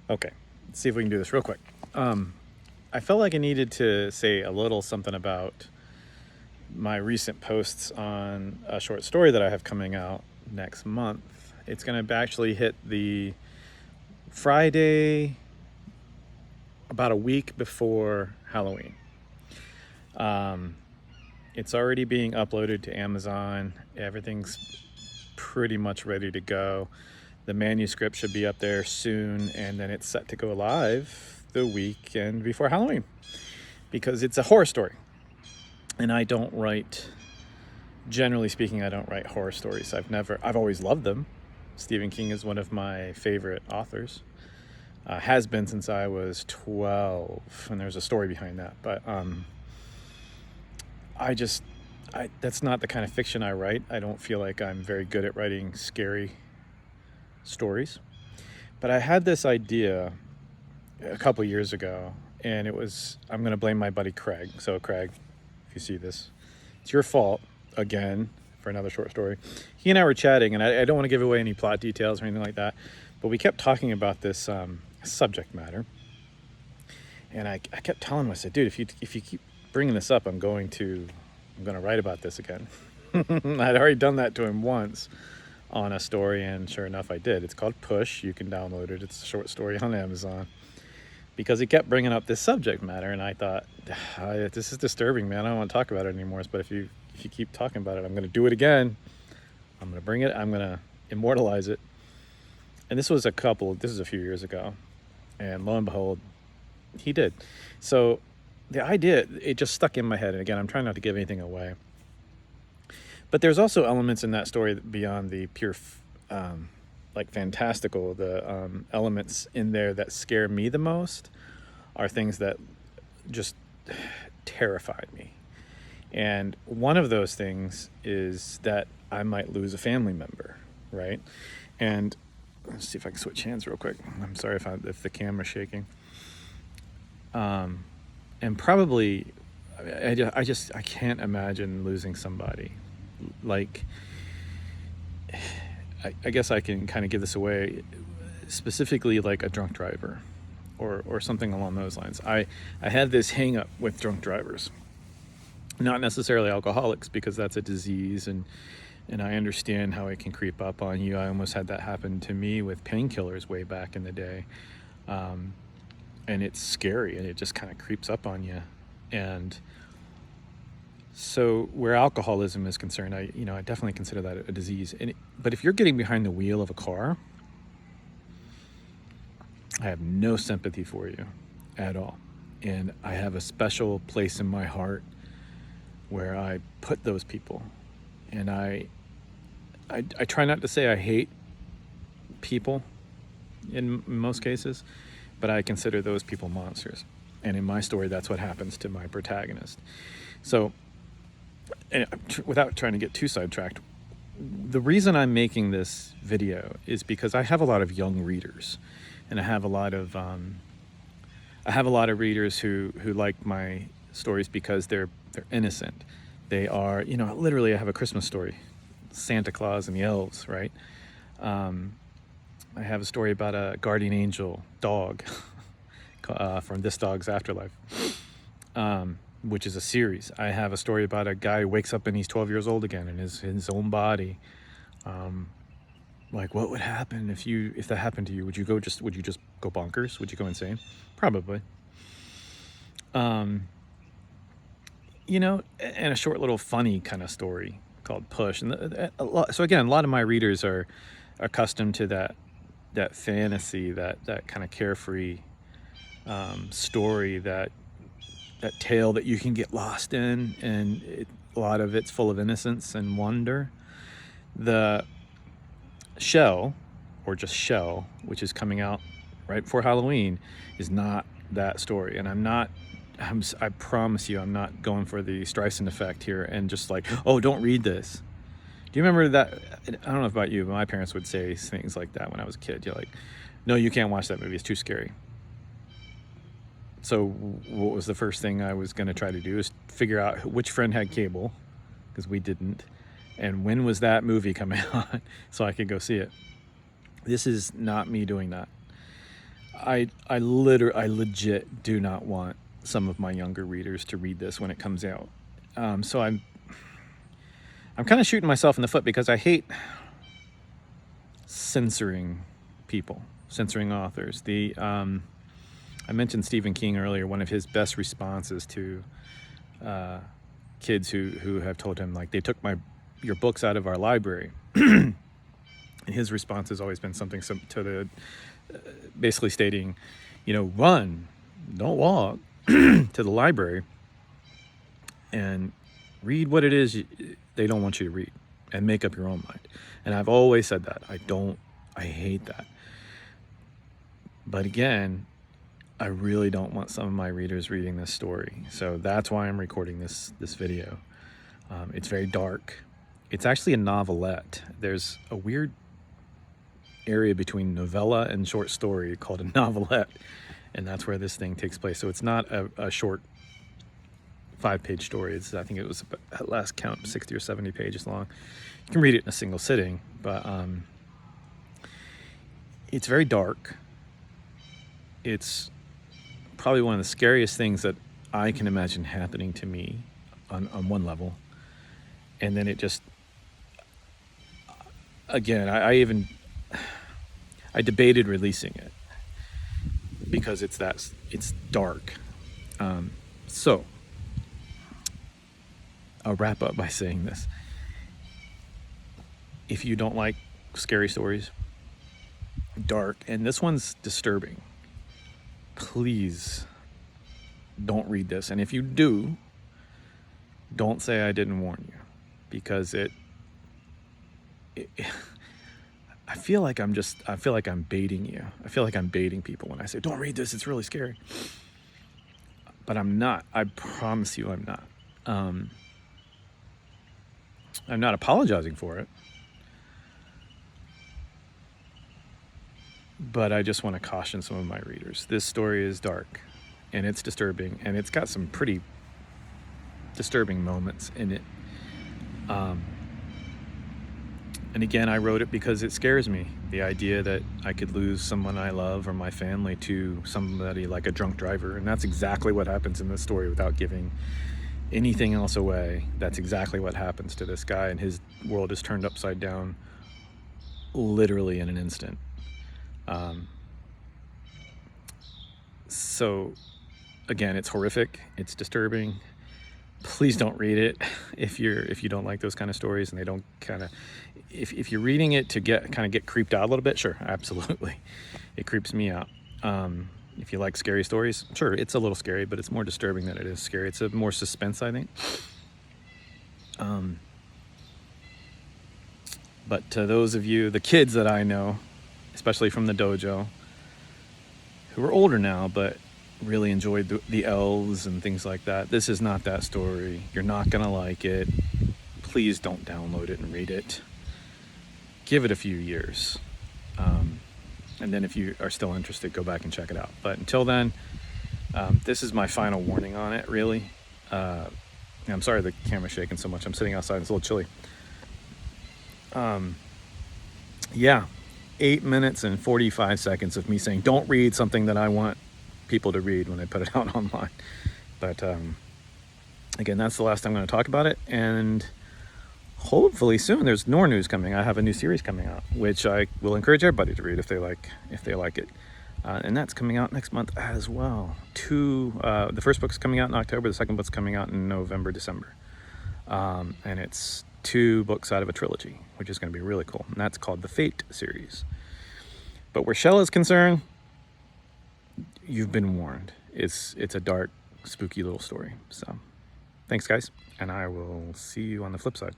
Okay, let's see if we can do this real quick. I felt like I needed to say a little something about my recent posts on a short story that I have coming out next month. It's going to actually hit the Friday about a week before Halloween. It's already being uploaded to Amazon. Everything's pretty much ready to go. The manuscript should be up there soon, and then it's set to go live the weekend before Halloween because it's a horror story. And I don't write, generally speaking, I don't write horror stories. I've always loved them. Stephen King is one of my favorite authors. Has been since I was 12, and there's a story behind that. But that's not the kind of fiction I write. I don't feel like I'm very good at writing scary stories. But I had this idea a couple years ago, and I'm going to blame my buddy Craig. So Craig, if you see this, it's your fault again for another short story. He and I were chatting, and I don't want to give away any plot details or anything like that, but we kept talking about this subject matter. And I kept telling him, I said, dude, if you keep bringing this up, I'm going to write about this again. I'd already done that to him once on a story, and sure enough, I did. It's called Push. You can download it. It's a short story on Amazon. Because he kept bringing up this subject matter, and I thought, this is disturbing, man. I don't want to talk about it anymore. But if you keep talking about it, I'm going to do it again. I'm going to bring it. I'm going to immortalize it. And this was a few years ago. And lo and behold, he did. So the idea, it just stuck in my head. And again, I'm trying not to give anything away. But there's also elements in that story beyond the pure, fantastical. The elements in there that scare me the most are things that just terrified me. And one of those things is that I might lose a family member, right? And let's see if I can switch hands real quick. I'm sorry if the camera's shaking. And probably, I can't imagine losing somebody. Like, I guess I can kind of give this away, specifically like a drunk driver or something along those lines. I had this hang up with drunk drivers, not necessarily alcoholics, because that's a disease, and I understand how it can creep up on you. I almost had that happen to me with painkillers way back in the day. And it's scary, and it just kind of creeps up on you. And so where alcoholism is concerned, I definitely consider that a disease. But if you're getting behind the wheel of a car, I have no sympathy for you at all. And I have a special place in my heart where I put those people. And I try not to say I hate people in most cases, but I consider those people monsters. And in my story, that's what happens to my protagonist. So, without trying to get too sidetracked, the reason I'm making this video is because I have a lot of young readers, and I have a lot of readers who like my stories because they're innocent. They are, literally, I have a Christmas story, Santa Claus and the elves, right? I have a story about a guardian angel dog from This Dog's Afterlife, which is a series. I have a story about a guy who wakes up and he's 12 years old again in his own body. Like, what would happen if that happened to you? Would you just go bonkers? Would you go insane? Probably. And a short little funny kind of story called Push. And so again, a lot of my readers are accustomed to that fantasy, that kind of carefree story, that tale that you can get lost in, and a lot of it's full of innocence and wonder. The Shell, or just Shell, which is coming out right before Halloween, is not that story. And I promise you, I'm not going for the Streisand effect here and just like, oh, don't read this. Do you remember that? I don't know about you, but my parents would say things like that when I was a kid. You're like, no, you can't watch that movie. It's too scary. So what was the first thing I was going to try to do is figure out which friend had cable, because we didn't, and when was that movie coming on so I could go see it. This is not me doing that. I legit do not want some of my younger readers to read this when it comes out. So I'm kind of shooting myself in the foot because I hate censoring people, censoring authors. I mentioned Stephen King earlier. One of his best responses to kids who have told him, like, they took your books out of our library. And his response has always been something to the basically stating, run, don't walk to the library and read what it is they don't want you to read and make up your own mind. And I've always said that. I hate that. But again, I really don't want some of my readers reading this story. So that's why I'm recording this video. It's very dark. It's actually a novelette. There's a weird area between novella and short story called a novelette, and that's where this thing takes place. So it's not a short 5-page story. I think it was, at last count, 60 or 70 pages long. You can read it in a single sitting, but it's very dark. It's probably one of the scariest things that I can imagine happening to me on one level. And then it just, again, I debated releasing it because it's dark. So I'll wrap up by saying this. If you don't like scary stories, dark, and this one's disturbing, please don't read this. And if you do, don't say I didn't warn you, because I feel like I'm baiting you. I feel like I'm baiting people when I say, don't read this, it's really scary. But I'm not. I promise you I'm not. I'm not apologizing for it. But I just want to caution some of my readers. This story is dark, and it's disturbing, and it's got some pretty disturbing moments in it. And again, I wrote it because it scares me. The idea that I could lose someone I love or my family to somebody like a drunk driver. And that's exactly what happens in this story without giving anything else away. That's exactly what happens to this guy, and his world is turned upside down literally in an instant. So again, it's horrific, it's disturbing. Please don't read it if you don't like those kind of stories, and they don't if you're reading it to get creeped out a little bit, sure, absolutely. It creeps me out. If you like scary stories, sure, it's a little scary, but it's more disturbing than it is scary. It's a more suspense, I think. But to those of you, the kids that I know, especially from the dojo, who are older now, but really enjoyed the elves and things like that, this is not that story. You're not gonna like it. Please don't download it and read it. Give it a few years. And then if you are still interested, go back and check it out. But until then, this is my final warning on it, really. I'm sorry the camera's shaking so much. I'm sitting outside, it's a little chilly. Yeah, 8 minutes and 45 seconds of me saying, don't read something that I want people to read when I put it out online. But again, that's the last time I'm going to talk about it. And hopefully soon there's more news coming. I have a new series coming out, which I will encourage everybody to read if they like it. And that's coming out next month as well. The first book's coming out in October. The second book's coming out in November, December. And it's 2 books out of a trilogy, which is going to be really cool. And that's called the Fate series. But where Shell is concerned, you've been warned. It's a dark, spooky little story. So thanks, guys. And I will see you on the flip side.